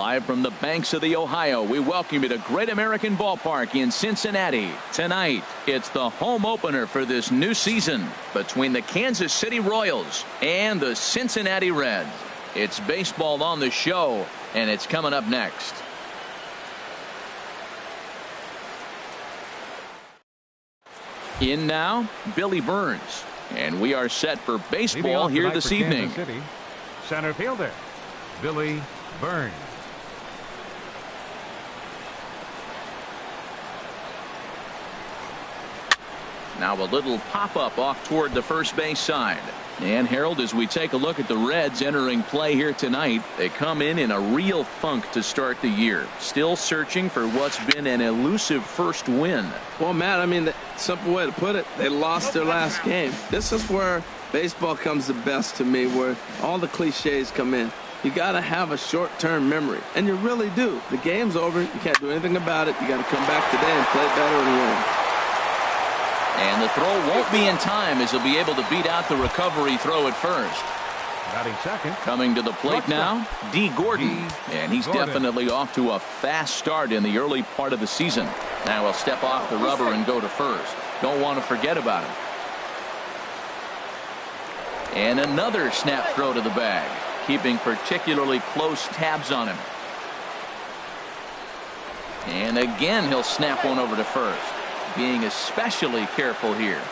Live from the banks of the Ohio, we welcome you to Great American Ballpark in Cincinnati. Tonight, it's the home opener for this new season between the Kansas City Royals and the Cincinnati Reds. It's baseball on the show, and it's coming up next. In now, Billy Burns. And we are set for baseball here this evening. Center fielder, Billy Burns. Now a little pop-up off toward the first base side. And Harold, as we take a look at the Reds entering play here tonight, they come in a real funk to start the year. Still searching for what's been an elusive first win. Well, Matt, I mean, the simple way to put it, they lost their last game. This is where baseball comes the best to me, where all the cliches come in. You got to have a short-term memory, and you really do. The game's over. You can't do anything about it. You got to come back today and play better and win. And the throw won't be in time as he'll be able to beat out the recovery throw at first. Batting second. Coming to the plate now, Dee Gordon. And he's definitely off to a fast start in the early part of the season. Now he'll step off the rubber and go to first. Don't want to forget about him. And another snap throw to the bag, keeping particularly close tabs on him. And again, he'll snap one over to first, being especially careful here.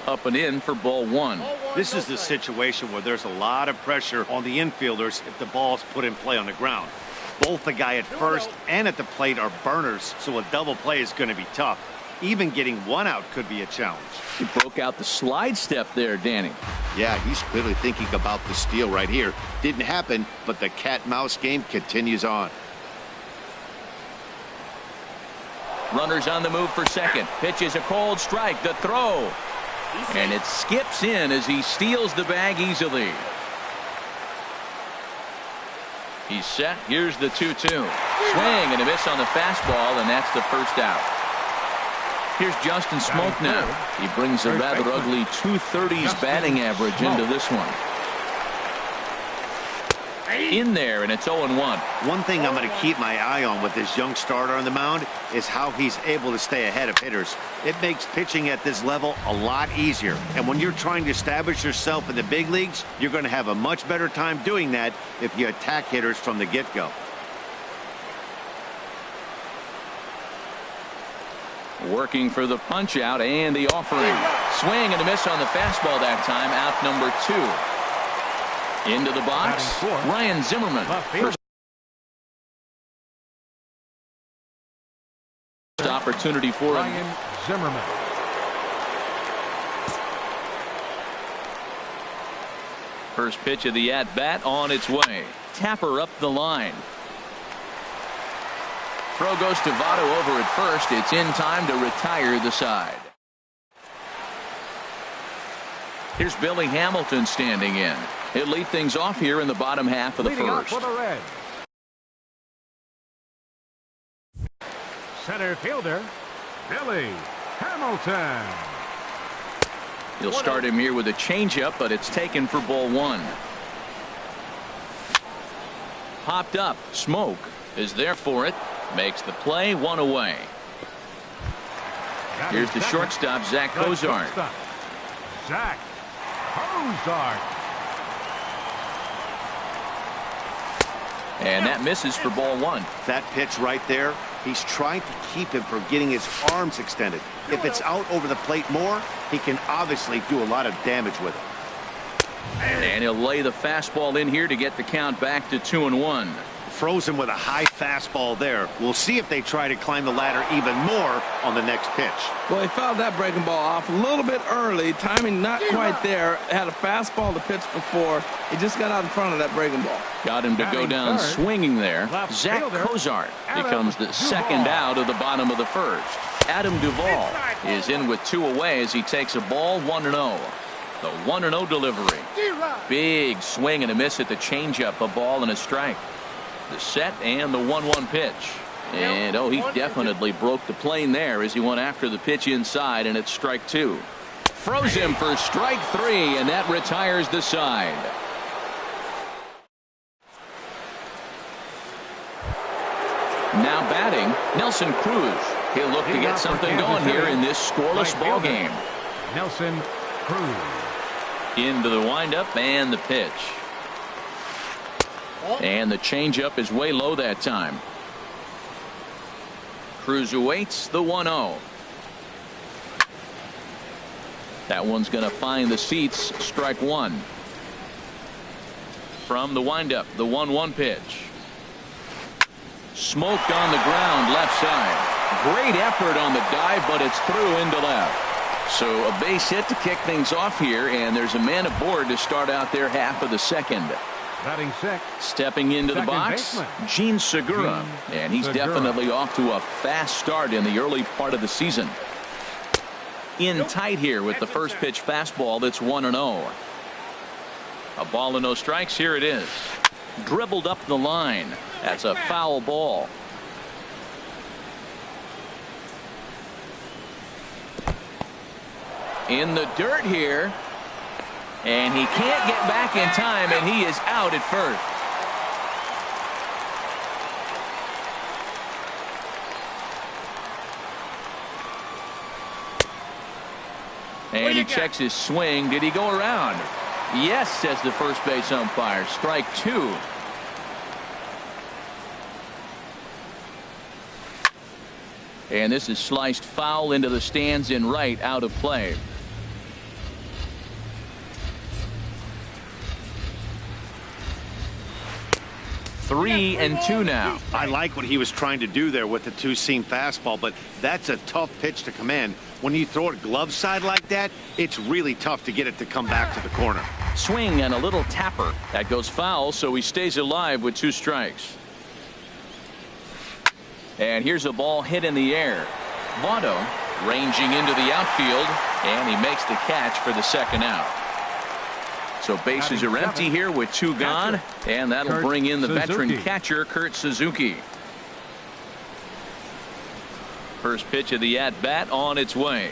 Up and in for ball one. This is the situation where there's a lot of pressure on the infielders if the ball's put in play on the ground. Both the guy at first and at the plate are burners, so a double play is going to be tough. Even getting one out could be a challenge. He broke out the slide step there, Danny. Yeah, he's clearly thinking about the steal right here. Didn't happen, but the cat-mouse game continues on. Runners on the move for second. Pitches a cold strike. The throw. And it skips in as he steals the bag easily. He's set. Here's the 2-2. Swing and a miss on the fastball, and that's the first out. Here's Justin Smoak now. He brings a rather ugly 230s batting average into this one. In there, and it's 0-1. One thing I'm going to keep my eye on with this young starter on the mound is how he's able to stay ahead of hitters. It makes pitching at this level a lot easier. And when you're trying to establish yourself in the big leagues, you're going to have a much better time doing that if you attack hitters from the get-go. Working for the punch out and the offering. Swing and a miss on the fastball that time. Out number 2. Into the box, Ryan Zimmerman. First opportunity for Ryan Zimmerman. First pitch of the at-bat on its way. Tapper up the line. Throw goes to Votto over at first. It's in time to retire the side. Here's Billy Hamilton standing in. He'll lead things off here in the bottom half of the first. For the Reds. Center fielder, Billy Hamilton. He'll start him here with a changeup, but it's taken for ball one. Popped up. Smoak is there for it. Makes the play, one away. Here's the shortstop, Zach Cozart. Zach Cozart. And that misses for ball one. That pitch right there, he's trying to keep him from getting his arms extended. If it's out over the plate more, he can obviously do a lot of damage with it. And he'll lay the fastball in here to get the count back to 2-1. Froze him with a high fastball there. We'll see if they try to climb the ladder even more on the next pitch. Well, he fouled that breaking ball off a little bit early. Timing not quite there. Had a fastball to pitch before. He just got out in front of that breaking ball. Got him to go down swinging there. Zach Cozart becomes the second out of the bottom of the first. Adam Duvall is in with 2 away as he takes a ball 1-0. The 1-0 delivery. Big swing and a miss at the changeup. A ball and a strike. The set and the 1-1 pitch. And he definitely broke the plane there as he went after the pitch inside, and it's strike 2. Froze him for strike 3, and that retires the side. Now batting, Nelson Cruz. He'll look to get something going here in this scoreless ball game. Nelson Cruz. Into the windup and the pitch. And the changeup is way low that time. Cruz awaits the 1-0. That one's going to find the seats. Strike one. From the windup, the 1-1 pitch. Smoked on the ground left side. Great effort on the dive, but it's through into left. So a base hit to kick things off here, and there's a man aboard to start out their half of the second. Batting sixth. Stepping into the box, Jean Segura, and he's definitely off to a fast start in the early part of the season. In tight here with the first pitch fastball. That's 1-0. A ball and no strikes. Here it is. Dribbled up the line. That's a foul ball. In the dirt here. And he can't get back in time, and he is out at first. And he checks his swing. Did he go around? Yes, says the first base umpire. Strike two. And this is sliced foul into the stands in right, out of play. Three and two now. I like what he was trying to do there with the two-seam fastball, but that's a tough pitch to command. When you throw it glove side like that, it's really tough to get it to come back to the corner. Swing and a little tapper. That goes foul, so he stays alive with two strikes. And here's a ball hit in the air. Votto ranging into the outfield, and he makes the catch for the second out. So bases are empty here with two gone, and that'll bring in the veteran catcher, Kurt Suzuki. First pitch of the at-bat on its way.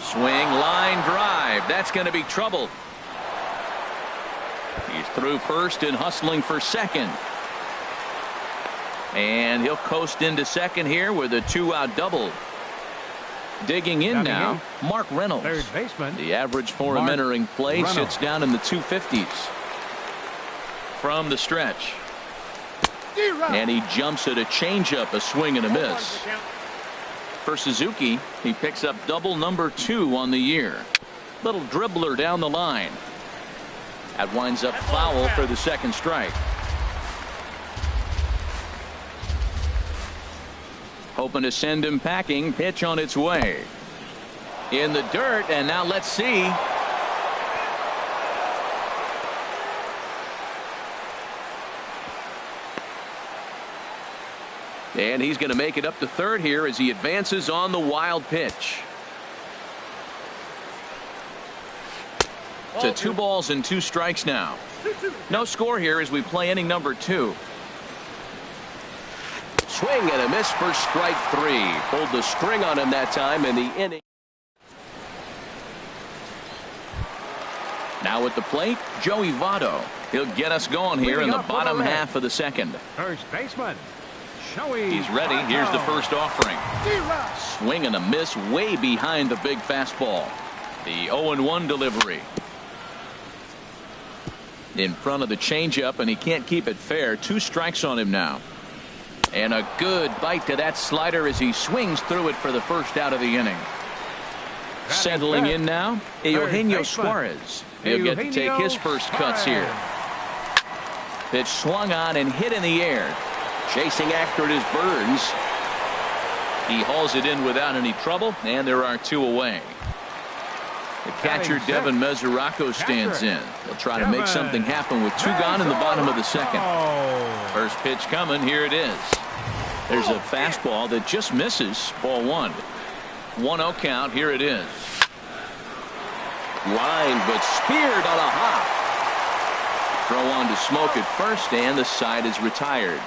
Swing, line drive. That's going to be trouble. He's through first and hustling for second. And he'll coast into second here with a two-out double. Digging in now, Mark Reynolds. Third baseman. The average for him entering play sits down in the 250s. From the stretch. And he jumps at a changeup, a swing and a miss. For Suzuki, he picks up double number 2 on the year. Little dribbler down the line. That winds up foul for the second strike. Hoping to send him packing. Pitch on its way. In the dirt, and now let's see. And he's going to make it up to third here as he advances on the wild pitch. To 2 balls and 2 strikes now. No score here as we play inning number 2. Swing and a miss for strike 3. Pulled the string on him that time in the inning. Now at the plate, Joey Votto. He'll get us going here in the bottom half of the second. First baseman, Joey. He's ready. Votto. Here's the first offering. Swing and a miss way behind the big fastball. The 0-1 delivery. In front of the changeup, and he can't keep it fair. 2 strikes on him now. And a good bite to that slider as he swings through it for the first out of the inning. Settling in now, Eugenio Suarez. He'll get to take his first cuts here. Pitch swung on and hit in the air. Chasing after it is Burns. He hauls it in without any trouble, and there are 2 away. The catcher, Devin Mesoraco, stands in. He'll try to make something happen with 2 gone in the bottom of the second. First pitch coming. Here it is. There's a fastball that just misses. Ball 1. 1-0 count. Here it is. Line, but speared on a hop. Throw on to Smoke at first, and the side is retired.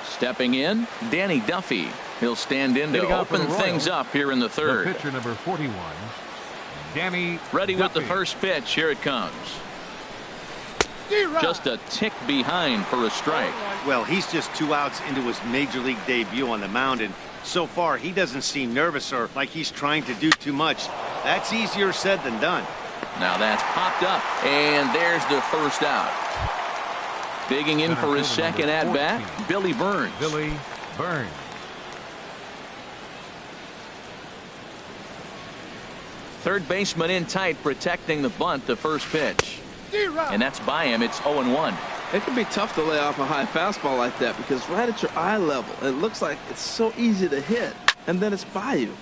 Stepping in, Danny Duffy. He'll stand in to open things up here in the third. The pitcher number 41, Danny Ready Duffy. with the first pitch. Here it comes. Just a tick behind for a strike. Well, he's just 2 outs into his major league debut on the mound, and so far he doesn't seem nervous or like he's trying to do too much. That's easier said than done. Now that's popped up, and there's the first out. Digging in for his second at bat, Billy Burns. Billy Burns. Third baseman in tight, protecting the bunt, the first pitch. And that's by him. It's 0-1. It can be tough to lay off a high fastball like that because right at your eye level, it looks like it's so easy to hit, and then it's by you.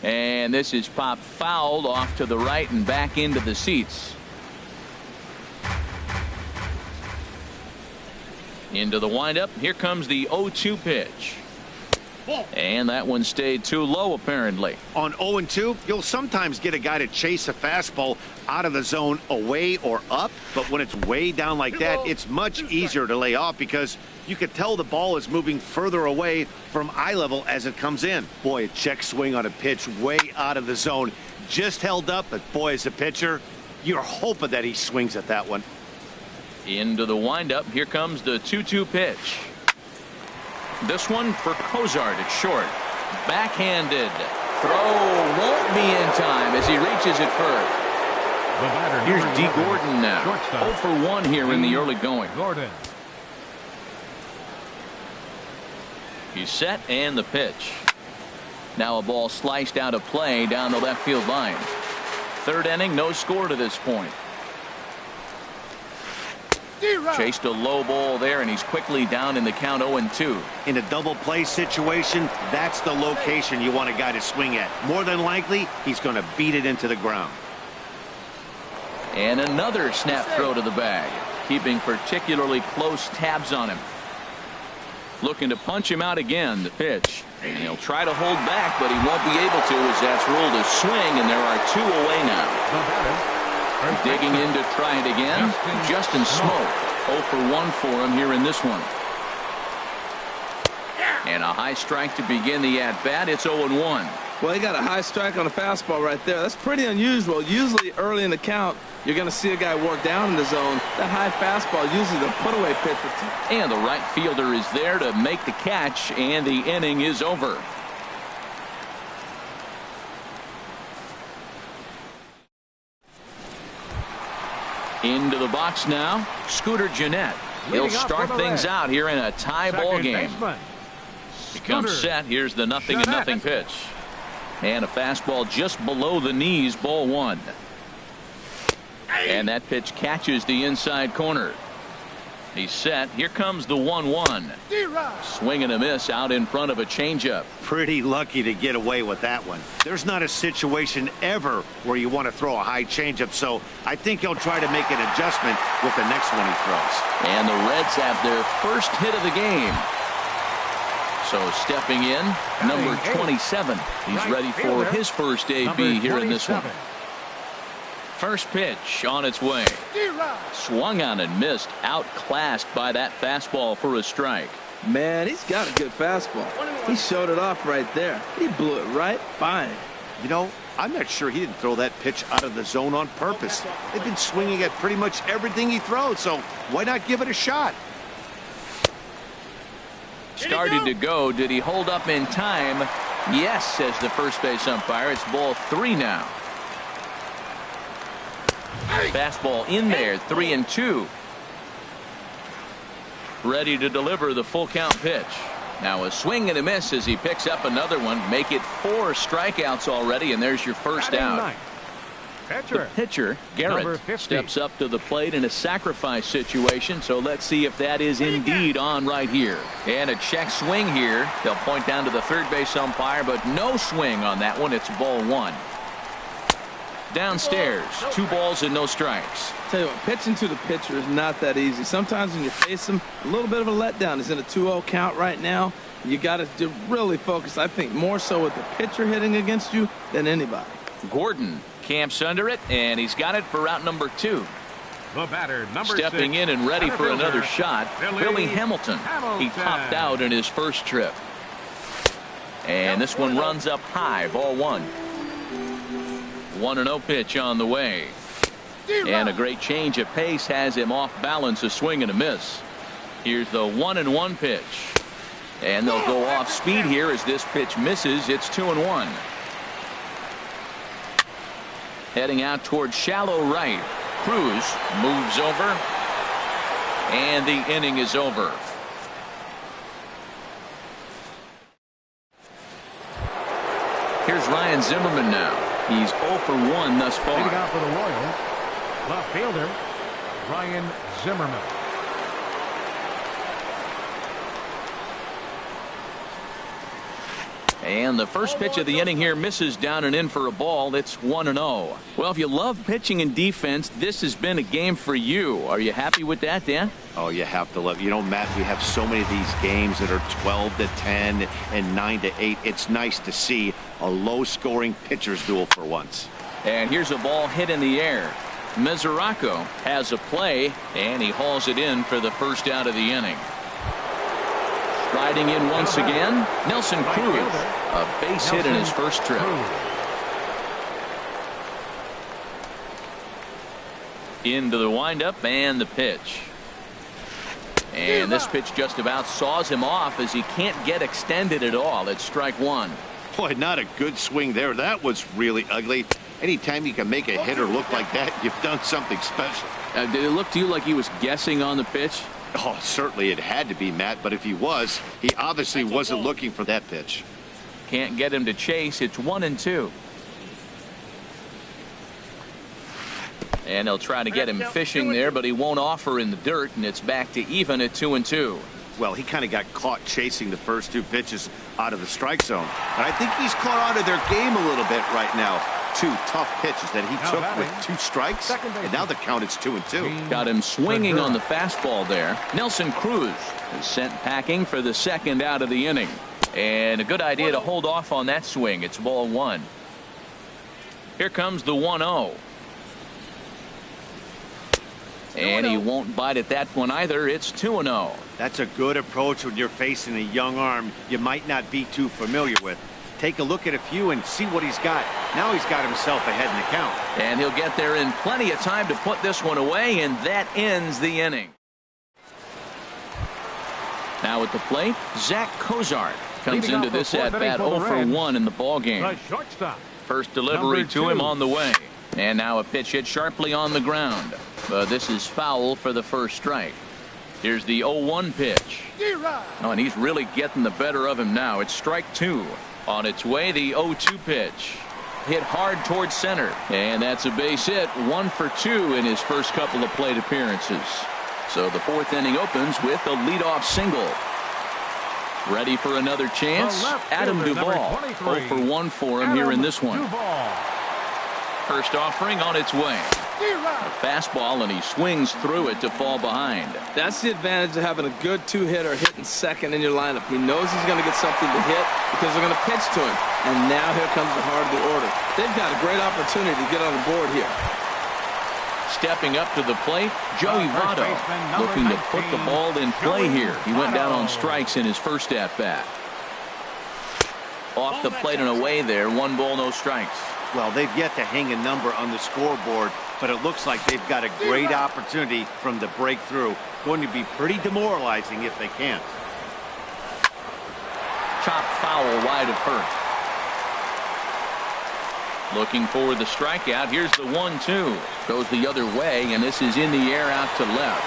And this is popped fouled off to the right and back into the seats. Into the windup. Here comes the 0-2 pitch. And that one stayed too low, apparently. On 0-2, you'll sometimes get a guy to chase a fastball out of the zone away or up, but when it's way down like that, it's much easier to lay off because you could tell the ball is moving further away from eye level as it comes in. Boy, a check swing on a pitch way out of the zone. Just held up, but boy, as a pitcher, you're hoping that he swings at that one. Into the windup. Here comes the 2-2 pitch. This one for Cozart at short. Backhanded. Throw won't be in time as he reaches it first. Here's D. Gordon now. 0 for 1 here in the early going. Gordon. He's set and the pitch. Now a ball sliced out of play down the left field line. Third inning, no score to this point. Chased a low ball there, and he's quickly down in the count 0-2. In a double play situation, that's the location you want a guy to swing at. More than likely, he's going to beat it into the ground. And another snap throw to the bag, keeping particularly close tabs on him. Looking to punch him out again, the pitch. And he'll try to hold back, but he won't be able to as that's ruled a swing, and there are 2 away now. Digging in to try it again, Justin Smoak. 0 for 1 for him here in this one. And a high strike to begin the at-bat. It's 0-1. Well, he got a high strike on a fastball right there. That's pretty unusual. Usually early in the count, you're going to see a guy work down in the zone. That high fastball, usually the put-away pitch. And the right fielder is there to make the catch, and the inning is over. Into the box now, Scooter Gennett. He'll start things out here in a tie ball game. He comes set. Here's the 0-0 pitch. And a fastball just below the knees, ball 1. And that pitch catches the inside corner. He's set. Here comes the 1-1. Swing and a miss out in front of a changeup. Pretty lucky to get away with that one. There's not a situation ever where you want to throw a high changeup, so I think he'll try to make an adjustment with the next one he throws. And the Reds have their first hit of the game. So stepping in, number 27. He's ready for his first AB here in this one. First pitch on its way. Swung on and missed. Outclassed by that fastball for a strike. Man, he's got a good fastball. He showed it off right there. He blew it right by him. You know, I'm not sure he didn't throw that pitch out of the zone on purpose. They've been swinging at pretty much everything he throws, so why not give it a shot? Started to go. Did he hold up in time? Yes, says the first base umpire. It's ball 3 now. Fastball in there, 3-2. Ready to deliver the full count pitch. Now a swing and a miss as he picks up another one. Make it 4 strikeouts already, and there's your first out. The pitcher, Garrett, steps up to the plate in a sacrifice situation, so let's see if that is indeed on right here. And a check swing here. They'll point down to the third base umpire, but no swing on that one. It's ball 1. Downstairs, 2 balls and no strikes. Tell you what, pitching to the pitcher is not that easy. Sometimes when you face him, a little bit of a letdown. He's in a 2-0 count right now. You got to really focus, I think, more so with the pitcher hitting against you than anybody. Gordon camps under it, and he's got it for route number 2. The batter, number Stepping 6, in and ready for another shot, Billy Hamilton. He topped out in his first trip. And this one runs up high, ball 1. 1-0 pitch on the way. And a great change of pace has him off balance, a swing and a miss. Here's the 1-1 pitch. And they'll go off speed here as this pitch misses. It's 2-1. Heading out towards shallow right. Cruz moves over. And the inning is over. Here's Ryan Zimmerman now. He's 0 for 1 thus far. Leading out for the Royals, left fielder Ryan Zimmerman. And the first pitch of the inning here misses down and in for a ball. It's 1-0. Well, if you love pitching and defense, this has been a game for you. Are you happy with that, Dan? Oh, you have to love. You know, Matt, we have so many of these games that are 12-10 and 9-8. It's nice to see a low-scoring pitcher's duel for once. And here's a ball hit in the air. Mesoraco has a play, and he hauls it in for the first out of the inning. Striding in once again, Nelson Cruz. A base hit in his first trip. Into the windup and the pitch. And this pitch just about saws him off as he can't get extended at all. It's strike one. Boy, not a good swing there. That was really ugly. Anytime you can make a hitter look like that, you've done something special. Did it look to you like he was guessing on the pitch? Oh, certainly it had to be, Matt, but if he was, he obviously wasn't looking for that pitch. Can't get him to chase. It's 1-2. And they'll try to get him fishing there, but he won't offer in the dirt, and it's back to even at 2-2. Well, he kind of got caught chasing the first two pitches out of the strike zone. But I think he's caught on to their game a little bit right now. Two tough pitches that he took with 2 strikes, and now the count is 2-2. Got him swinging on the fastball there. Nelson Cruz is sent packing for the second out of the inning. And a good idea to hold off on that swing. It's ball 1. Here comes the 1-0. And he won't bite at that one either. It's 2-0. That's a good approach when you're facing a young arm you might not be too familiar with. Take a look at a few and see what he's got. Now he's got himself ahead in the count. And he'll get there in plenty of time to put this one away, and that ends the inning. Now at the plate, Zach Cozart comes into this at-bat 0 for 1 in the ballgame. The shortstop. First delivery to him on the way. And now a pitch hit sharply on the ground. But this is foul for the first strike. Here's the 0-1 pitch. Oh, and he's really getting the better of him now. It's strike 2. On its way, the 0-2 pitch. Hit hard towards center. And that's a base hit. 1 for 2 in his first couple of plate appearances. So the 4th inning opens with a leadoff single. Ready for another chance? Adam Duvall. 0 for 1 for him here in this one. First offering on its way. A fastball, and he swings through it to fall behind. That's the advantage of having a good 2-hitter hitting second in your lineup. He knows he's going to get something to hit because they're going to pitch to him. And now here comes the heart of the order. They've got a great opportunity to get on the board here. Stepping up to the plate, Joey Votto looking to put the ball in play here. He went down on strikes in his first at-bat. Off the plate and away there. 1 ball, no strikes. Well, they've yet to hang a number on the scoreboard, but it looks like they've got a great opportunity from the breakthrough. Going to be pretty demoralizing if they can't. Chopped foul wide of first. Looking for the strikeout. Here's the 1-2. Goes the other way, and this is in the air out to left.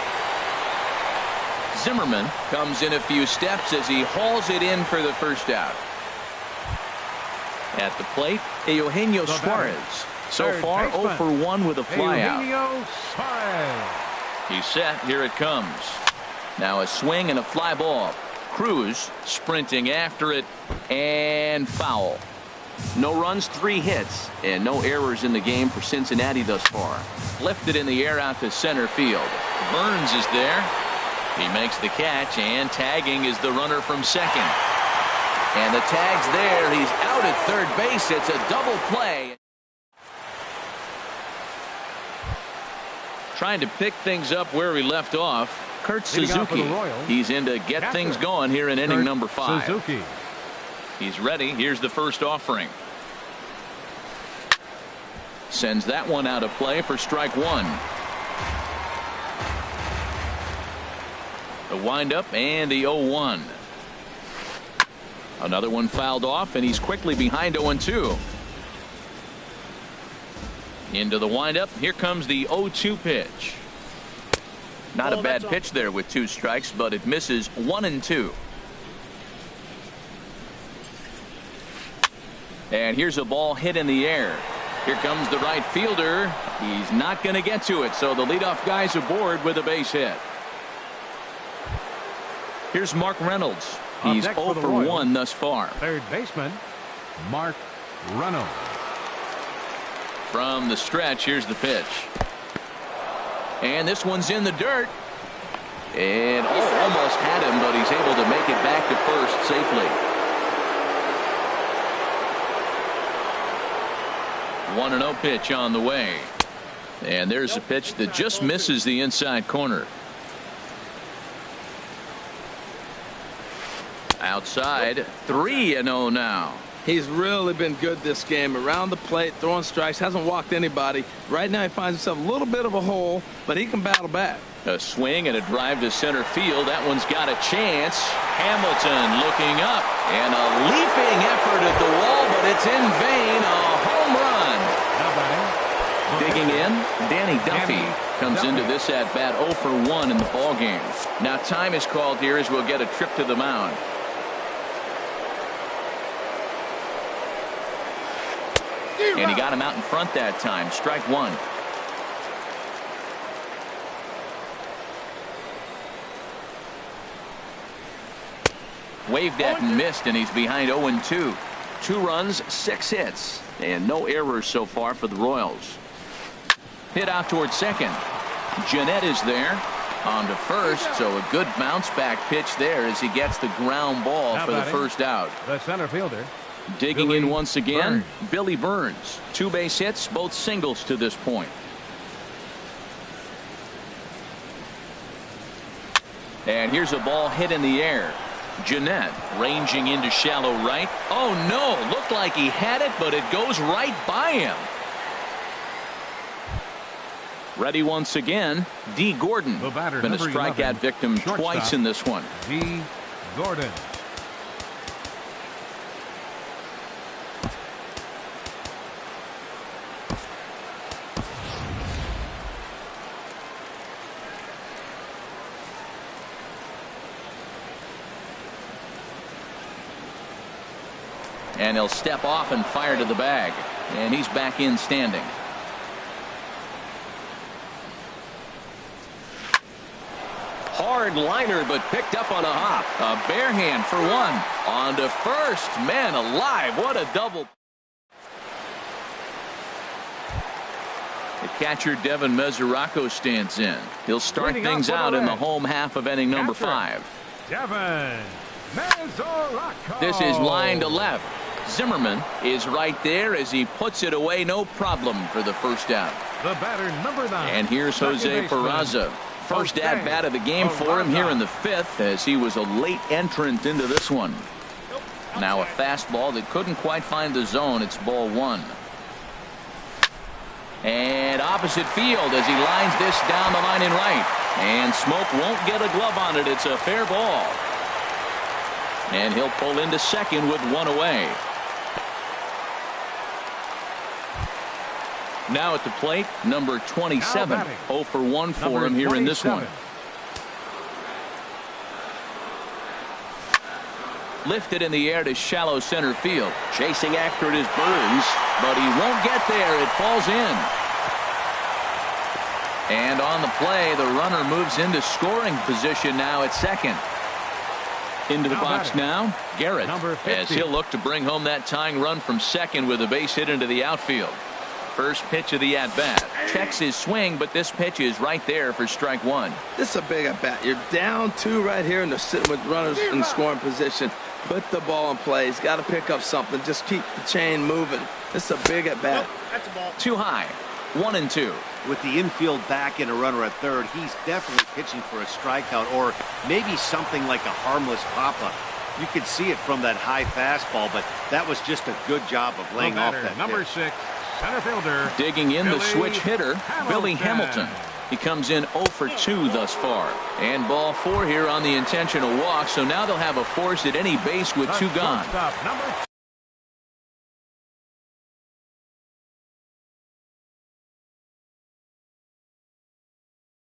Zimmerman comes in a few steps as he hauls it in for the first out. At the plate, Eugenio Suarez. So far, 0 for 1 with a flyout. He's set. Here it comes. Now a swing and a fly ball. Cruz sprinting after it, and foul. No runs, 3 hits, and no errors in the game for Cincinnati thus far. Lifted in the air out to center field. Burns is there. He makes the catch, and tagging is the runner from second. And the tag's there. He's out at third base. It's a double play. Trying to pick things up where we left off. Kurt Suzuki. He's in to get things going here in inning number 5. Suzuki. He's ready. Here's the first offering. Sends that one out of play for strike one. The windup and the 0-1. Another one fouled off, and he's quickly behind 0-2. Into the windup. Here comes the 0-2 pitch. Not a bad pitch there with 2 strikes, but it misses 1-2. And here's a ball hit in the air. Here comes the right fielder. He's not going to get to it, so the leadoff guy's aboard with a base hit. Here's Mark Reynolds. He's 0 for 1 thus far. Third baseman, Mark Reynolds. From the stretch, here's the pitch. And this one's in the dirt. And almost had him, but he's able to make it back to first safely. 1-0 pitch on the way. And there's a pitch that just misses the inside corner. Outside, 3-0 now. He's really been good this game. Around the plate, throwing strikes, hasn't walked anybody. Right now he finds himself a little bit of a hole, but he can battle back. A swing and a drive to center field. That one's got a chance. Hamilton looking up. And a leaping effort at the wall, but it's in vain. A home run. Digging in, Danny Duffy comes into this at bat 0 for 1 in the ball game. Now time is called here as we'll get a trip to the mound. And he got him out in front that time. Strike one. Waved at and missed, and he's behind 0-2. 2 runs, 6 hits, and no errors so far for the Royals. Hit out towards second. Jeanette is there on to first, so a good bounce back pitch there as he gets the ground ball for the first out. The center fielder. Digging Billy in once again, Burns. Billy Burns. 2 base hits, both singles to this point. And here's a ball hit in the air. Jeanette ranging into shallow right. Oh no, looked like he had it, but it goes right by him. Ready once again, D. Gordon. The batter, Been a number strikeout 11, victim shortstop, twice in this one. D. Gordon. And he'll step off and fire to the bag. And he's back in standing. Hard liner, but picked up on a hop. A bare hand for one. On to first. Man alive, what a double. The catcher, Devin Mesoraco, stands in. He'll start things out in the home half of inning number 5. Devin Mesoraco. This is line to left. Zimmerman is right there as he puts it away, no problem for the first out. The batter, number 9. And here's Jose Peraza. First at bat of the game for him here in the 5th, as he was a late entrant into this one. Now a fastball that couldn't quite find the zone. It's ball 1. And opposite field as he lines this down the line in right. And Smoke won't get a glove on it. It's a fair ball. And he'll pull into second with 1 away. Now at the plate, number 27. 0 for 1 for him here in this one. Lifted in the air to shallow center field. Chasing after it is Burns, but he won't get there. It falls in. And on the play, the runner moves into scoring position now at second. Into the box now, Garrett, as he'll look to bring home that tying run from second with a base hit into the outfield. First pitch of the at-bat. Checks his swing, but this pitch is right there for strike 1. This is a big at-bat. You're down 2 right here, and they're sitting with runners in scoring position. Put the ball in play. He's got to pick up something. Just keep the chain moving. This is a big at-bat. That's a ball. Too high. 1-2. With the infield back and a runner at third, he's definitely pitching for a strikeout or maybe something like a harmless pop-up. You could see it from that high fastball, but that was just a good job of laying off that number pitch. 6, Center fielder. Digging in the Billy switch hitter, Billy Hamilton. He comes in 0 for 2 thus far. And ball 4 here on the intentional walk. So now they'll have a force at any base with 2 gone.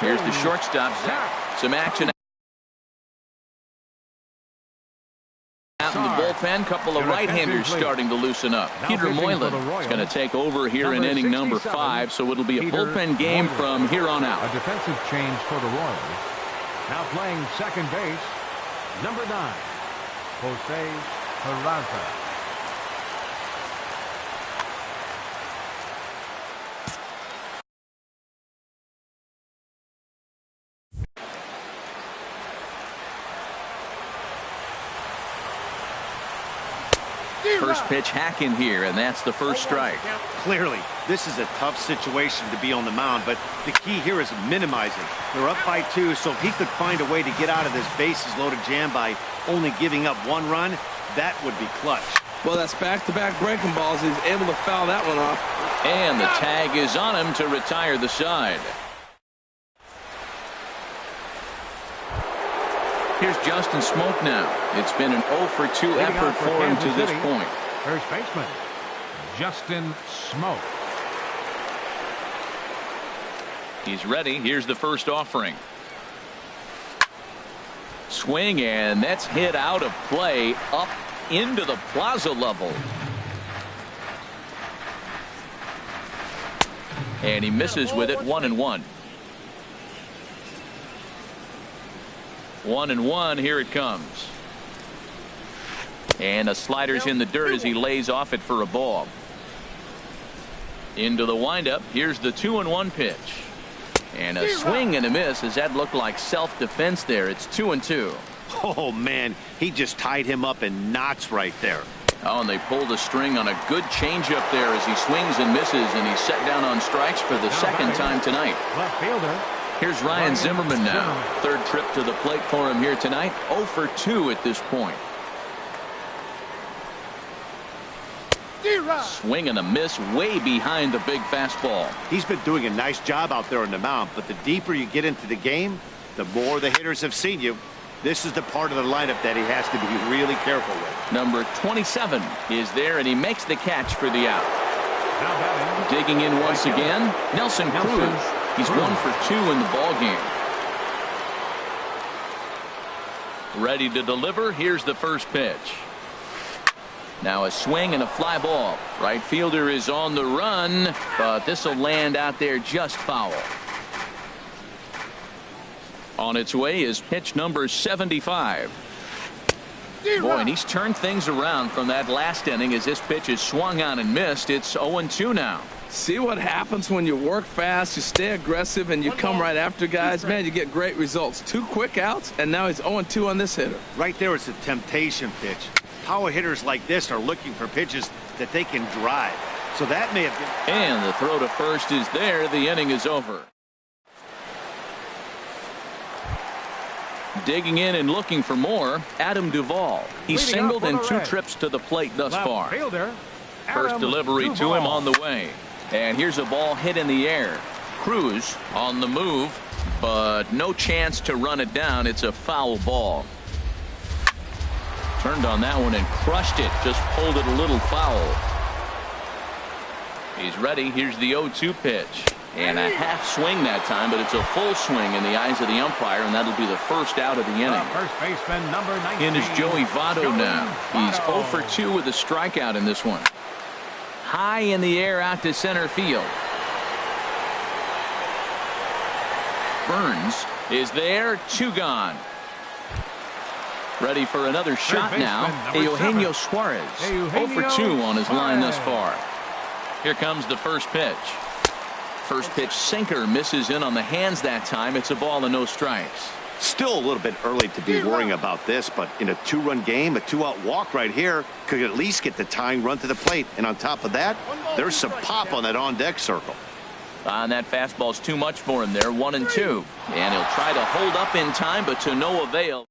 Here's the shortstop. Some action out in the bullpen. Couple of right-handers starting to loosen up. Peter Moylan is going to take over here in inning number 5, so it'll be a bullpen game from here on out. A defensive change for the Royals. Now playing second base, number 9, Jose Peraza. First pitch hack in here, and that's the first strike. Clearly, this is a tough situation to be on the mound, but the key here is minimizing. They're up by 2, so if he could find a way to get out of this bases-loaded jam by only giving up 1 run, that would be clutch. Well, that's back-to-back breaking balls. He's able to foul that one off. And the tag is on him to retire the side. Here's Justin Smoak now. It's been an 0 for 2 effort for him to this point. First baseman, Justin Smoak. He's ready. Here's the first offering. Swing, and that's hit out of play up into the plaza level. And he misses with it. 1-1. 1-1. Here it comes. And the slider's in the dirt as he lays off it for a ball. Into the windup. Here's the 2-1 pitch. And a swing and a miss, as that looked like self-defense there. It's 2-2. Oh, man, he just tied him up in knots right there. Oh, and they pulled a string on a good changeup there as he swings and misses, and he's set down on strikes for the second time tonight. Left fielder. Here's Ryan Zimmerman now. Third trip to the plate for him here tonight. 0 for 2 at this point. Swing and a miss way behind the big fastball. He's been doing a nice job out there on the mound, but the deeper you get into the game, the more the hitters have seen you. This is the part of the lineup that he has to be really careful with. Number 27 is there, and he makes the catch for the out. Digging in once again, Nelson Cruz. He's 1 for 2 in the ball game. Ready to deliver. Here's the first pitch. Now a swing and a fly ball. Right fielder is on the run, but this will land out there just foul. On its way is pitch number 75. Boy, and he's turned things around from that last inning as this pitch is swung on and missed. It's 0-2 now. See what happens when you work fast, you stay aggressive, and you come right after guys. Man, you get great results. 2 quick outs, and now he's 0-2 on this hitter. Right there is a temptation pitch. Power hitters like this are looking for pitches that they can drive. So that may have been. And the throw to first is there. The inning is over. Digging in and looking for more, Adam Duvall. He's singled in 2 trips to the plate thus far. First delivery to him on the way. And here's a ball hit in the air. Cruz on the move, but no chance to run it down. It's a foul ball. Turned on that one and crushed it. Just pulled it a little foul. He's ready. Here's the 0-2 pitch. And a half swing that time, but it's a full swing in the eyes of the umpire, and that'll be the first out of the inning. First baseman, number 19. In is Joey Votto now. He's 0 for 2 with a strikeout in this one. High in the air out to center field. Burns is there. 2 gone. Ready for another shot now. Eugenio Suarez. 0 for 2 on his line thus far. Here comes the first pitch. First pitch sinker misses in on the hands that time. It's a ball and no strikes. Still a little bit early to be worrying about this, but in a 2-run game, a 2-out walk right here could at least get the tying run to the plate. And on top of that, there's some pop on that on-deck circle. And that fastball's too much for him there. 1-2. And he'll try to hold up in time, but to no avail.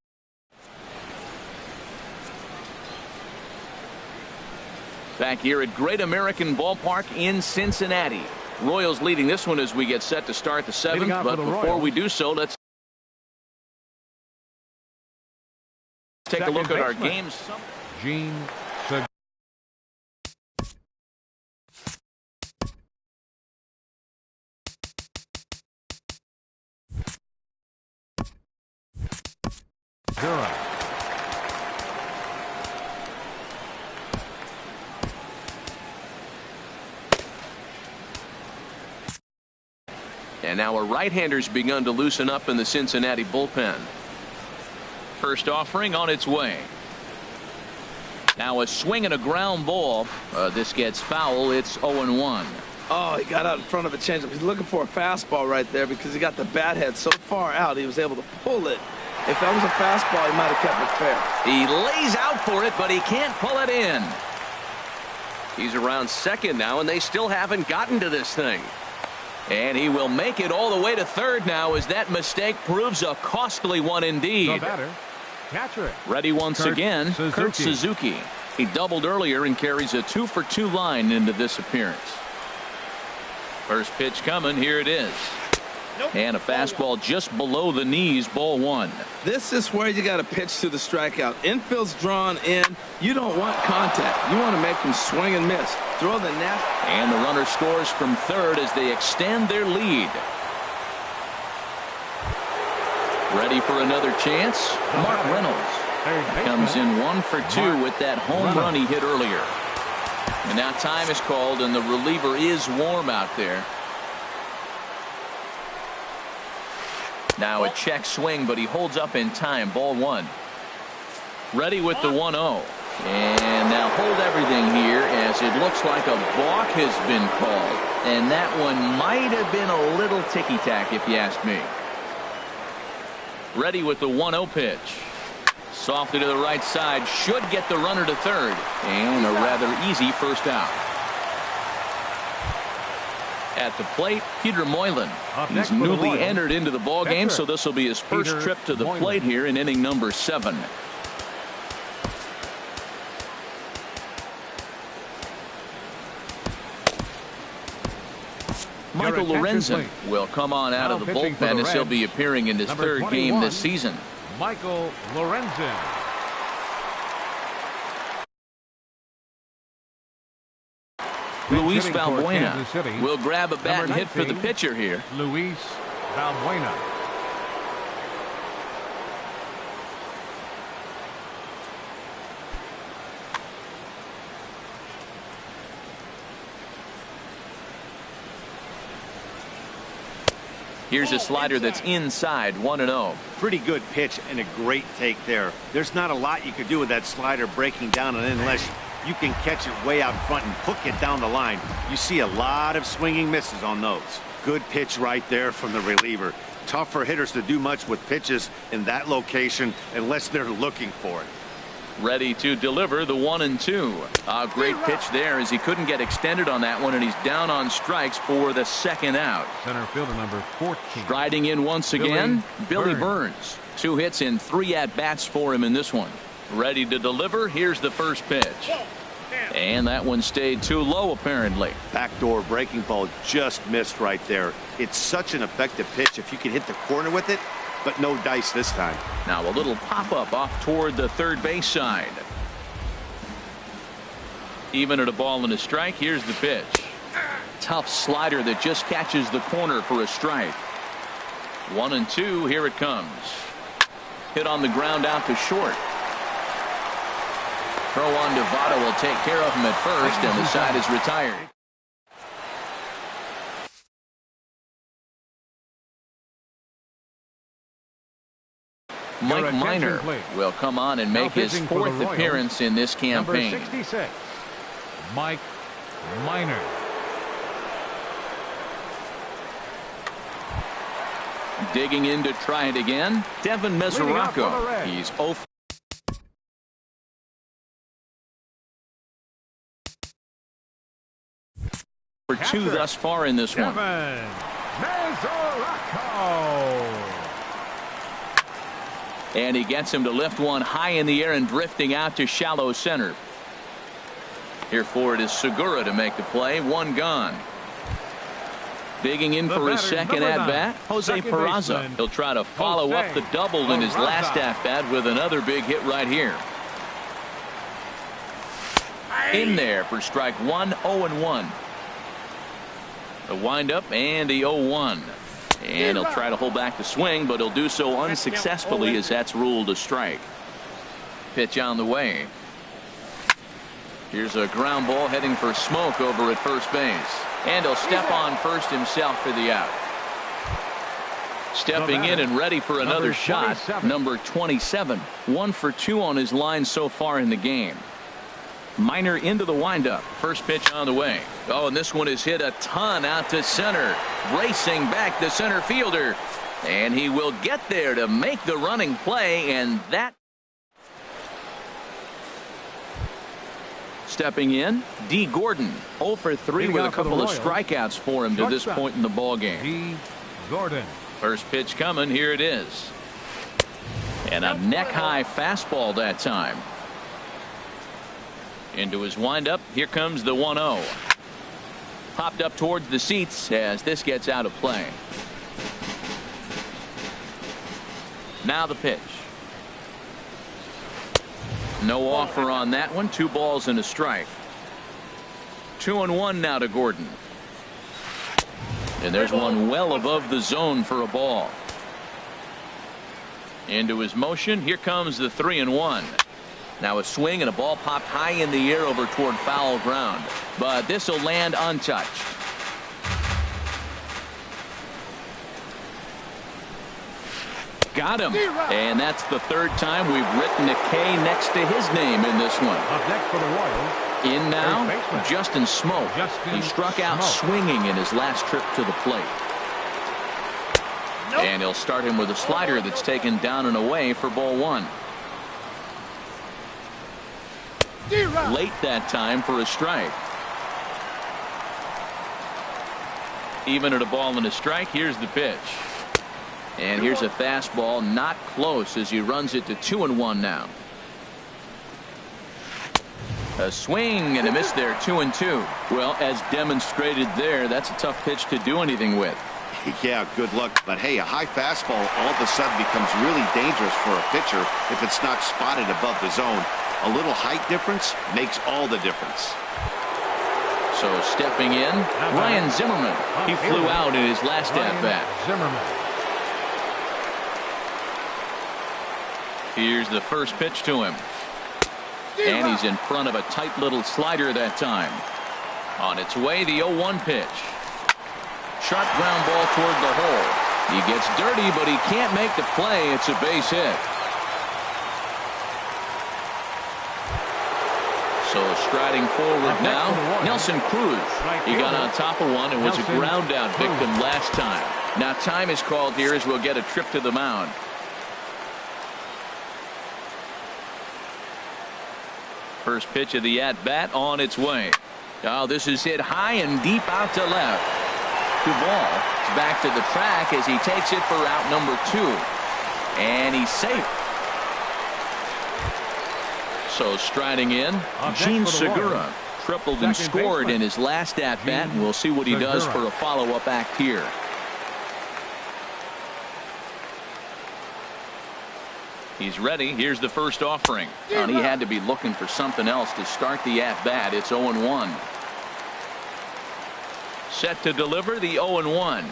Back here at Great American Ballpark in Cincinnati. Royals leading this one as we get set to start the seventh. But before we do so, let's take a look at our games. Gene Segura. And now a right-hander's begun to loosen up in the Cincinnati bullpen. First offering on its way. Now a swing and a ground ball. This gets foul. It's 0-1. Oh, he got out in front of a changeup. He's looking for a fastball right there because he got the bat head so far out he was able to pull it. If that was a fastball, he might have kept it fair. He lays out for it, but he can't pull it in. He's around second now, and they still haven't gotten to this thing. And he will make it all the way to third now as that mistake proves a costly one indeed. The batter, catcher. Ready once again, Kurt Suzuki. He doubled earlier and carries a 2-for-2 line into this appearance. First pitch coming. Here it is. And a fastball just below the knees, ball one. This is where you got to pitch to the strikeout. Infield's drawn in. You don't want contact. You want to make him swing and miss. Throw the net. And the runner scores from third as they extend their lead. Ready for another chance? Mark Reynolds comes in 1 for 2 with that home run he hit earlier. And now time is called, and the reliever is warm out there. Now a check swing, but he holds up in time. Ball one. Ready with the 1-0. And now hold everything here as it looks like a balk has been called. And that one might have been a little ticky-tack if you ask me. Ready with the 1-0 pitch. Softly to the right side. Should get the runner to third. And a rather easy first out. At the plate, Peter Moylan. He's newly entered into the ball game, so this will be his first trip to the plate here in inning number 7. Michael Lorenzen will come on out of the bullpen as he'll be appearing in his third game this season. Michael Lorenzen. Luis Valbuena will grab a bat and hit for the pitcher here. Luis Valbuena. Here's a slider that's inside, 1-0. Pretty good pitch and a great take there. There's not a lot you could do with that slider breaking down and in unless you can catch it way out front and hook it down the line. You see a lot of swinging misses on those. Good pitch right there from the reliever. Tough for hitters to do much with pitches in that location unless they're looking for it. Ready to deliver the 1-2. A great pitch there as he couldn't get extended on that one, and he's down on strikes for the second out. Center fielder number 14. Striding in once again, Billy Burns. 2 hits and 3 at-bats for him in this one. Ready to deliver. Here's the first pitch. And that one stayed too low, apparently. Backdoor breaking ball just missed right there. It's such an effective pitch if you can hit the corner with it, but no dice this time. Now a little pop-up off toward the third base side. Even at a ball and a strike, here's the pitch. Tough slider that just catches the corner for a strike. 1-2, here it comes. Hit on the ground out to short. Throw on to Votto will take care of him at first, and the side is retired. Mike Minor will come on and make his 4th appearance in this campaign. Number 66, Mike Minor. Digging in to try it again, Devin Mesoraco. He's 0 for 2 thus far in this one. And he gets him to lift one high in the air and drifting out to shallow center. Here for it is Segura to make the play. One gone. Digging in for his second at-bat, Jose Peraza. He'll try to follow up the double in his last at-bat with another big hit right here. In there for strike one, 0-1. The windup and the 0-1. And he'll try to hold back the swing, but he'll do so unsuccessfully as that's ruled a strike. Pitch on the way. Here's a ground ball heading for Smoke over at first base. And he'll step on first himself for the out. Stepping in and ready for another shot, number 27. 1 for 2 on his line so far in the game. Minor into the windup. First pitch on the way. Oh, and this one is hit a ton out to center. Racing back the center fielder. And he will get there to make the running play, and that. Stepping in, D. Gordon, 0 for 3 with a couple of strikeouts for him to this point in the ball game. D. Gordon. First pitch coming, here it is. And a neck-high fastball that time. Into his windup, here comes the 1-0. Popped up towards the seats as this gets out of play. Now the pitch. No offer on that one. 2 balls and a strike. 2-1 now to Gordon. And there's one well above the zone for a ball. Into his motion. Here comes the 3-1. Now a swing and a ball popped high in the air over toward foul ground. But this will land untouched. Got him. And that's the 3rd time we've written a K next to his name in this one. Up next for the Royals. In now, Justin Smoke. He struck out swinging in his last trip to the plate. And he'll start him with a slider that's taken down and away for ball 1. Late that time for a strike. Even at a ball and a strike. Here's the pitch. And here's a fastball not close as he runs it to 2-1 now. A swing and a miss there. 2-2. Well, as demonstrated there, that's a tough pitch to do anything with. Yeah, good luck. But hey, a high fastball all of a sudden becomes really dangerous for a pitcher if it's not spotted above the zone. A little height difference makes all the difference. So stepping in, Ryan Zimmerman. He flew out in his last at-bat. Zimmerman. Here's the first pitch to him. And he's in front of a tight little slider that time. On its way, the 0-1 pitch. Sharp ground ball toward the hole. He gets dirty, but he can't make the play. It's a base hit. So striding forward now, Nelson Cruz. He got on top of one and was a ground out victim last time. Now time is called here as we'll get a trip to the mound. First pitch of the at-bat on its way. Oh, this is hit high and deep out to left. Duvall is back to the track as he takes it for out number 2. And he's safe. So striding in, Gene Segura tripled and scored in his last at-bat, and we'll see what he does for a follow-up act here. He's ready. Here's the first offering. And he had to be looking for something else to start the at-bat. It's 0-1. Set to deliver the 0-1.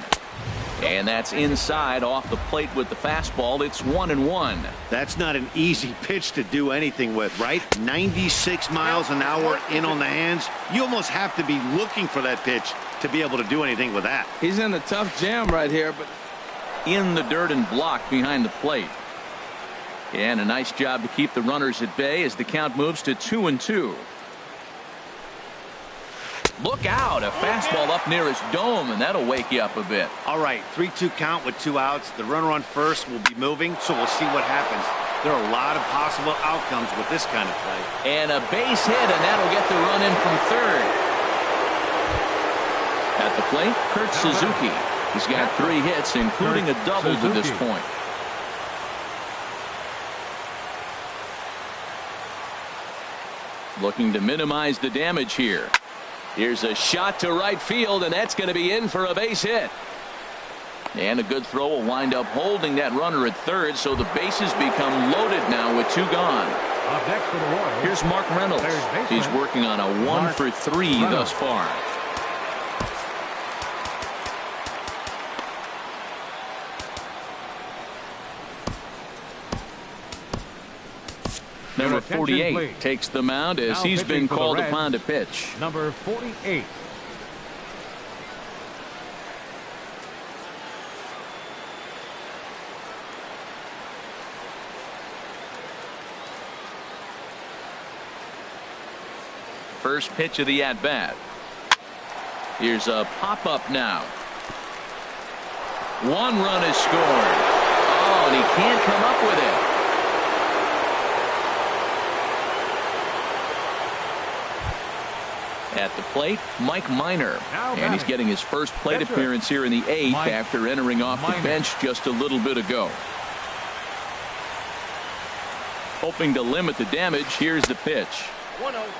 And that's inside off the plate with the fastball. It's 1-1. That's not an easy pitch to do anything with, right? 96 miles an hour in on the hands. You almost have to be looking for that pitch to be able to do anything with that. He's in a tough jam right here, but in the dirt and blocked behind the plate. And a nice job to keep the runners at bay as the count moves to 2-2. Look out, a fastball up near his dome, and that'll wake you up a bit. All right, 3-2 count with 2 outs. The runner on first will be moving, so we'll see what happens. There are a lot of possible outcomes with this kind of play. And a base hit, and that'll get the run in from third. At the plate, Kurt Suzuki. He's got 3 hits, including a double to this point. looking to minimize the damage here. Here's a shot to right field, and that's going to be in for a base hit. And a good throw will wind up holding that runner at third, so the bases become loaded now with 2 gone. Up next for the Royals, here's Mark Reynolds. He's working on a 1-for-3 thus far. Number 48 takes the mound as he's been called upon to pitch. Number 48. First pitch of the at-bat. Here's a pop-up now. 1 run is scored. Oh, and he can't come up with it. At the plate, Mike Minor. And he's getting his first plate appearance here in the 8th after entering off the bench just a little bit ago. Hoping to limit the damage, here's the pitch.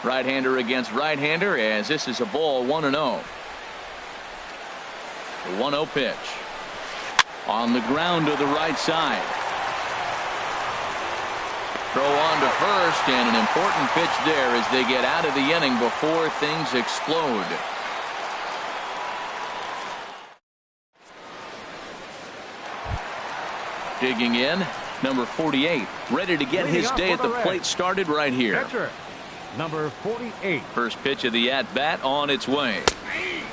Right-hander against right-hander, as this is a ball 1-0. The 1-0 pitch. On the ground to the right side. Throw on to first, and an important pitch there as they get out of the inning before things explode. Digging in, number 48, ready to get his day at the plate started right here. Catcher, number 48. First pitch of the at-bat on its way.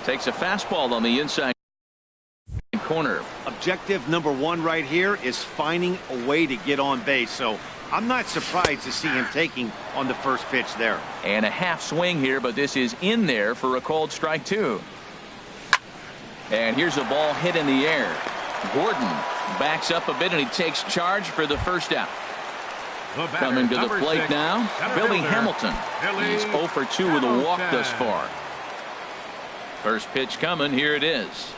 Takes a fastball on the inside corner. Objective number 1 right here is finding a way to get on base. So I'm not surprised to see him taking on the first pitch there. And a half swing here, but this is in there for a called strike 2. And here's a ball hit in the air. Gordon backs up a bit and he takes charge for the first out. Coming to the plate now, Billy Hamilton. He's 0 for 2 with a walk thus far. First pitch coming, here it is.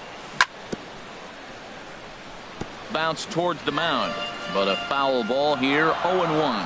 Bounce towards the mound, but a foul ball here, 0-1.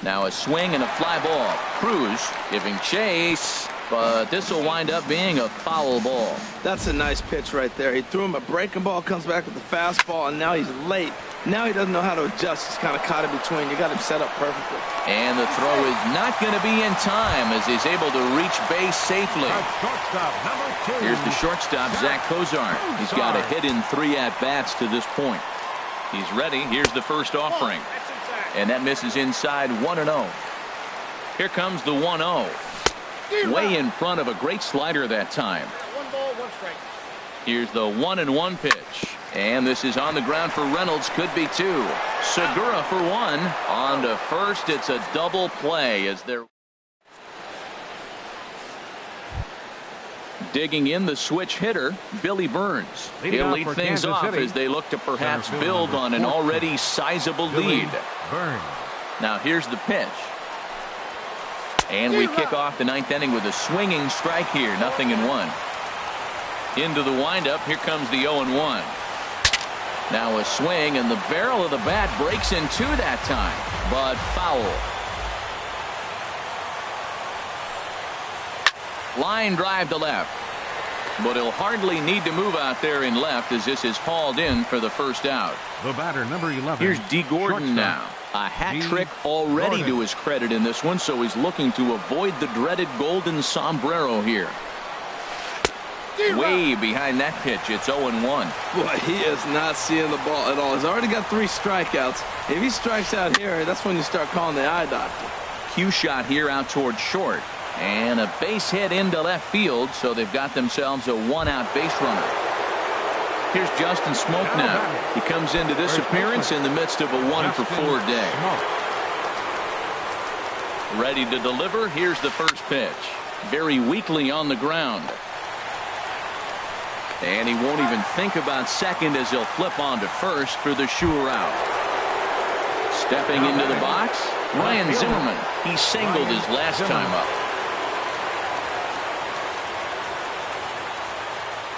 Now a swing and a fly ball. Cruz giving chase, but this will wind up being a foul ball. That's a nice pitch right there. He threw him a breaking ball, comes back with the fastball, and now he's late. Now he doesn't know how to adjust. He's kind of caught in between. You got him set up perfectly. And the throw is not going to be in time as he's able to reach base safely. Shortstop, number 2. Here's the shortstop, Zach Cozart. He's got a hit in 3 at-bats to this point. He's ready. Here's the first offering. And that misses inside, 1-0. Here comes the 1-0. Way in front of a great slider that time. 1 ball, 1 strike. Here's the 1-1 pitch. And this is on the ground for Reynolds. Could be 2. Segura for 1. On to first. It's a double play as they're digging in the switch hitter, Billy Burns. He'll lead things off as they look to perhaps build on an already sizable lead. Burns. Now here's the pitch. And we kick off the 9th inning with a swinging strike here. 0-1. Into the windup. Here comes the 0-1. Now a swing, and the barrel of the bat breaks in 2 that time, but foul. Line drive to left, but he'll hardly need to move out there in left as this is hauled in for the first out. The batter, number 11. Here's D. Gordon now. A hat trick already to his credit in this one, so he's looking to avoid the dreaded golden sombrero here. Way behind that pitch. It's 0-1. Boy, he is not seeing the ball at all. He's already got 3 strikeouts. If he strikes out here, that's when you start calling the eye doctor. Cue shot here out towards short. And a base hit into left field, so they've got themselves a 1-out base runner. Here's Justin Smoke now. He comes into this appearance in the midst of a 1-for-4 day. Ready to deliver. Here's the first pitch. Very weakly on the ground. And he won't even think about second as he'll flip on to first for the sure out. Stepping into the box, Ryan Zimmerman. He singled his last time up.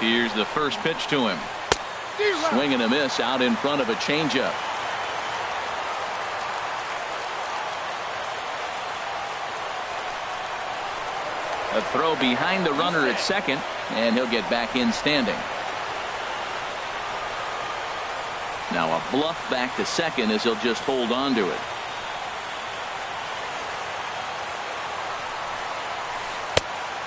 Here's the first pitch to him. Swing and a miss out in front of a changeup. A throw behind the runner at second, and he'll get back in standing. Now a bluff back to second as he'll just hold on to it.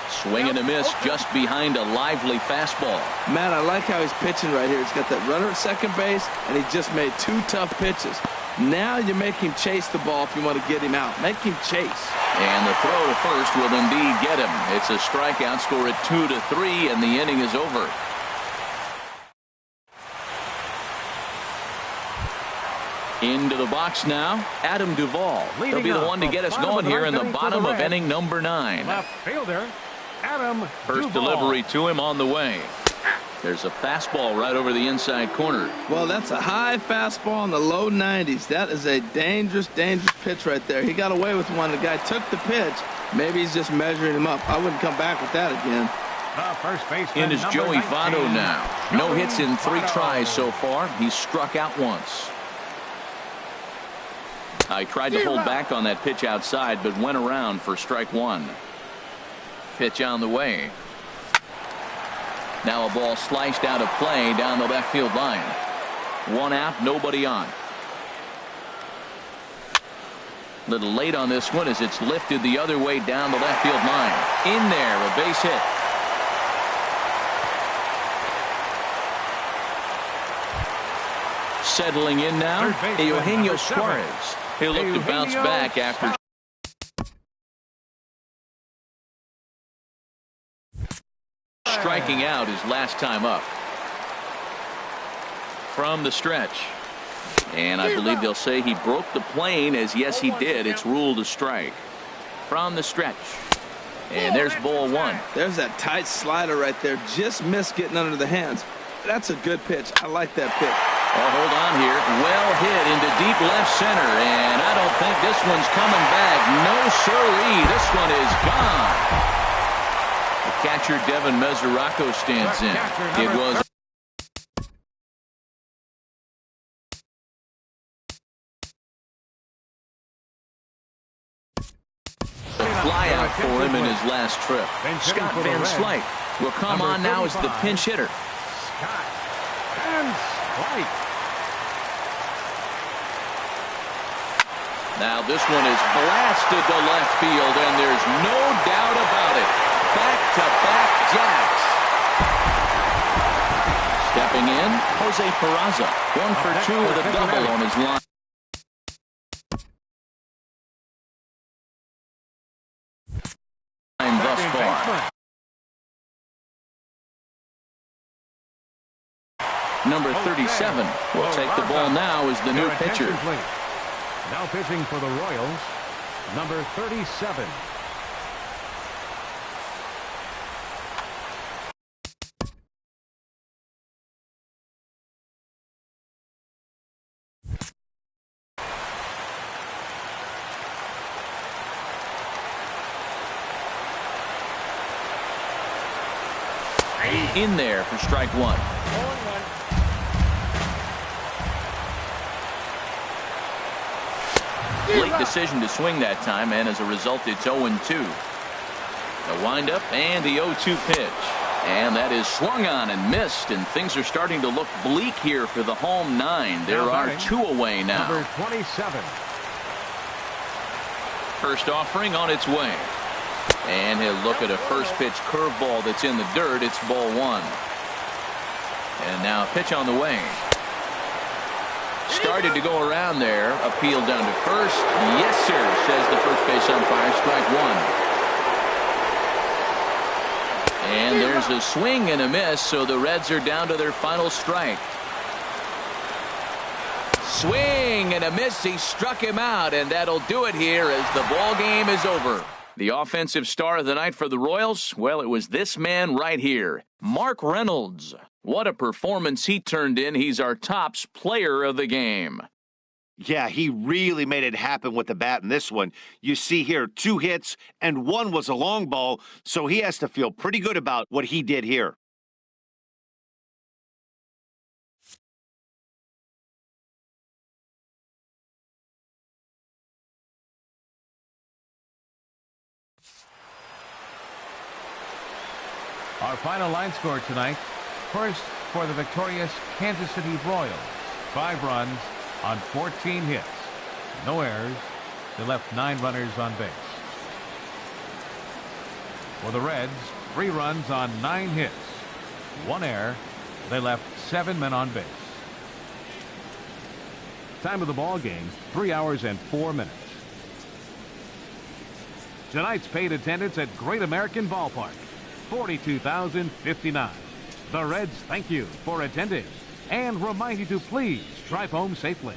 Swing and a miss just behind a lively fastball. Matt, I like how he's pitching right here. He's got that runner at second base, and he just made 2 tough pitches. Now you make him chase the ball if you want to get him out. Make him chase. And the throw to first will indeed get him. It's a strikeout, score at 2-3, and the inning is over. Into the box now, Adam Duvall. He'll be the one to get us going here in the bottom of inning number 9. Left fielder, Adam First Duvall. delivery to him on the way. There's a fastball right over the inside corner. Well, that's a high fastball in the low 90s. That is a dangerous, dangerous pitch right there. He got away with one. The guy took the pitch. Maybe he's just measuring him up. I wouldn't come back with that again. First baseman, In is number Joey 19, Votto now. No hits in 3 Votto. tries so far. He's struck out once. I tried to hold back on that pitch outside, but went around for strike 1. Pitch on the way. Now a ball sliced out of play down the left field line. 1 out, nobody on. Little late on this one as it's lifted the other way down the left field line. In there, a base hit. Settling in now, Eugenio Suarez. He'll look to bounce back after striking out his last time up. From the stretch. And I believe they'll say he broke the plane, as yes he did. It's ruled a strike. From the stretch. And there's ball 1. There's that tight slider right there. Just missed getting under the hands. That's a good pitch. I like that pitch. Oh, hold on here. Well hit into deep left center. And I don't think this one's coming back. No siree. This one is gone. The catcher Devin Mesoraco stands in. It was a flyout for him in his last trip. Scott Van Slyke will come on now as the pinch hitter. Scott Van Slyke. Now this one is blasted to left field, and there's no doubt about it. Back-to-back jacks. Stepping in, Jose Peraza. 1 for 2 with a double on his line. Thus far. Number 37 will take the ball now as the new pitcher. Now pitching for the Royals, number 37. In there for strike 1. Late decision to swing that time, and as a result it's 0-2. The windup and the 0-2 pitch. And that is swung on and missed, and things are starting to look bleak here for the home 9. There are 2 away now. Number 27. First offering on its way. And he'll look at a first pitch curveball that's in the dirt. It's ball 1. And now a pitch on the way. Started to go around there. Appeal down to first. Yes, sir, says the first base umpire. Strike 1. And there's a swing and a miss, so the Reds are down to their final strike. Swing and a miss. He struck him out, and that'll do it here as the ball game is over. The offensive star of the night for the Royals, well, it was this man right here, Mark Reynolds. What a performance he turned in. He's our tops player of the game. Yeah, he really made it happen with the bat in this one. You see here 2 hits and 1 was a long ball, so he has to feel pretty good about what he did here. Our final line score tonight. First, for the victorious Kansas City Royals, 5 runs on 14 hits. No errors. They left 9 runners on base. For the Reds, 3 runs on 9 hits. 1 error. They left 7 men on base. Time of the ball game, 3 hours and 4 minutes. Tonight's paid attendance at Great American Ballpark, 42,059. The Reds thank you for attending and remind you to please drive home safely.